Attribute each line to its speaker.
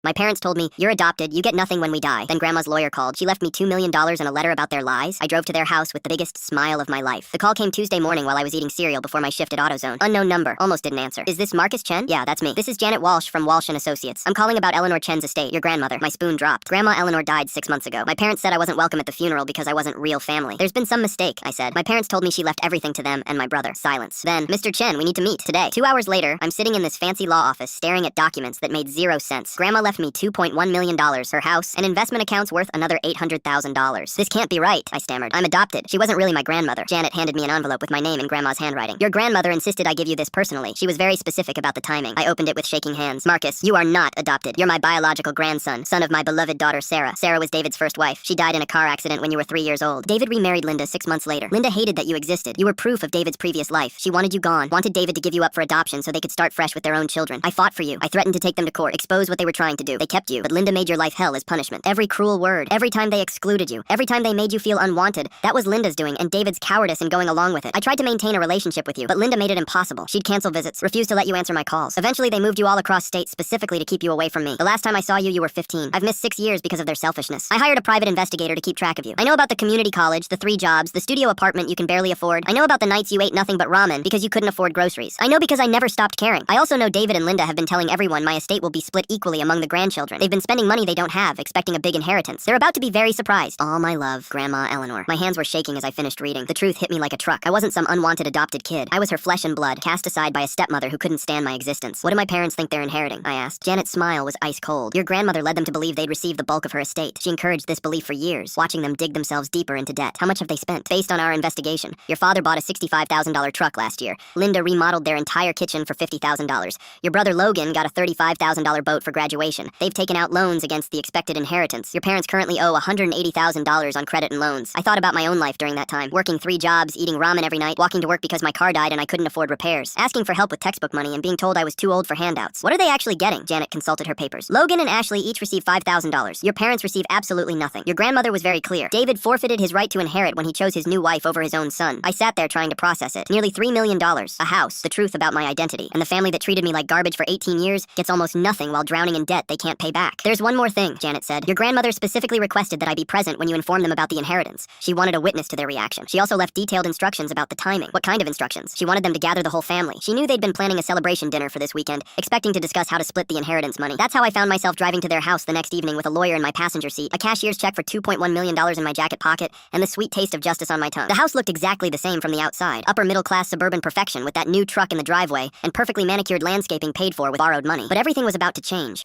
Speaker 1: My parents told me, "You're adopted, you get nothing when we die." Then Grandma's lawyer called. She left me $2 million and a letter about their lies. I drove to their house with the biggest smile of my life. The call came Tuesday morning while I was eating cereal before my shift at AutoZone. Unknown number. Almost didn't answer. Is this Marcus Chen? Yeah, that's me. This is Janet Walsh from Walsh & Associates. I'm calling about Eleanor Chen's estate, your grandmother. My spoon dropped. Grandma Eleanor died 6 months ago. My parents said I wasn't welcome at the funeral because I wasn't real family. There's been some mistake, I said. My parents told me she left everything to them and my brother. Silence. Then, Mr. Chen, we need to meet today. 2 hours later, I'm sitting in this fancy law office staring at documents that made 0 sense. Grandma left me $2.1 million, her house, and investment accounts worth another $800,000. This can't be right, I stammered. I'm adopted. She wasn't really my grandmother. Janet handed me an envelope with my name in Grandma's handwriting. Your grandmother insisted I give you this personally. She was very specific about the timing. I opened it with shaking hands. Marcus, you are not adopted. You're my biological grandson, son of my beloved daughter Sarah. Sarah was David's first wife. She died in a car accident when you were 3 years old. David remarried Linda 6 months later. Linda hated that you existed. You were proof of David's previous life. She wanted you gone, wanted David to give you up for adoption so they could start fresh with their own children. I fought for you. I threatened to take them to court, expose what they were trying to do. They kept you, but Linda made your life hell as punishment. Every cruel word, every time they excluded you, every time they made you feel unwanted, that was Linda's doing and David's cowardice in going along with it. I tried to maintain a relationship with you, but Linda made it impossible. She'd cancel visits, refused to let you answer my calls. Eventually, they moved you all across state specifically to keep you away from me. The last time I saw you, you were 15. I've missed 6 years because of their selfishness. I hired a private investigator to keep track of you. I know about the community college, the 3 jobs, the studio apartment you can barely afford. I know about the nights you ate nothing but ramen because you couldn't afford groceries. I know because I never stopped caring. I also know David and Linda have been telling everyone my estate will be split equally among the grandchildren. They've been spending money they don't have, expecting a big inheritance. They're about to be very surprised. All my love, Grandma Eleanor. My hands were shaking as I finished reading. The truth hit me like a truck. I wasn't some unwanted adopted kid. I was her flesh and blood, cast aside by a stepmother who couldn't stand my existence. What do my parents think they're inheriting? I asked. Janet's smile was ice cold. Your grandmother led them to believe they'd receive the bulk of her estate. She encouraged this belief for years, watching them dig themselves deeper into debt. How much have they spent? Based on our investigation, your father bought a $65,000 truck last year. Linda remodeled their entire kitchen for $50,000. Your brother Logan got a $35,000 boat for graduation. They've taken out loans against the expected inheritance. Your parents currently owe $180,000 on credit and loans. I thought about my own life during that time, working 3 jobs, eating ramen every night, walking to work because my car died and I couldn't afford repairs, asking for help with textbook money and being told I was too old for handouts. What are they actually getting? Janet consulted her papers. Logan and Ashley each receive $5,000. Your parents receive absolutely nothing. Your grandmother was very clear. David forfeited his right to inherit when he chose his new wife over his own son. I sat there trying to process it. Nearly $3 million, a house, the truth about my identity, and the family that treated me like garbage for 18 years gets almost nothing while drowning in debt they can't pay back. There's one more thing, Janet said. Your grandmother specifically requested that I be present when you inform them about the inheritance. She wanted a witness to their reaction. She also left detailed instructions about the timing. What kind of instructions? She wanted them to gather the whole family. She knew they'd been planning a celebration dinner for this weekend, expecting to discuss how to split the inheritance money. That's how I found myself driving to their house the next evening with a lawyer in my passenger seat, a cashier's check for $2.1 million in my jacket pocket, and the sweet taste of justice on my tongue. The house looked exactly the same from the outside. Upper middle class suburban perfection with that new truck in the driveway and perfectly manicured landscaping paid for with borrowed money. But everything was about to change.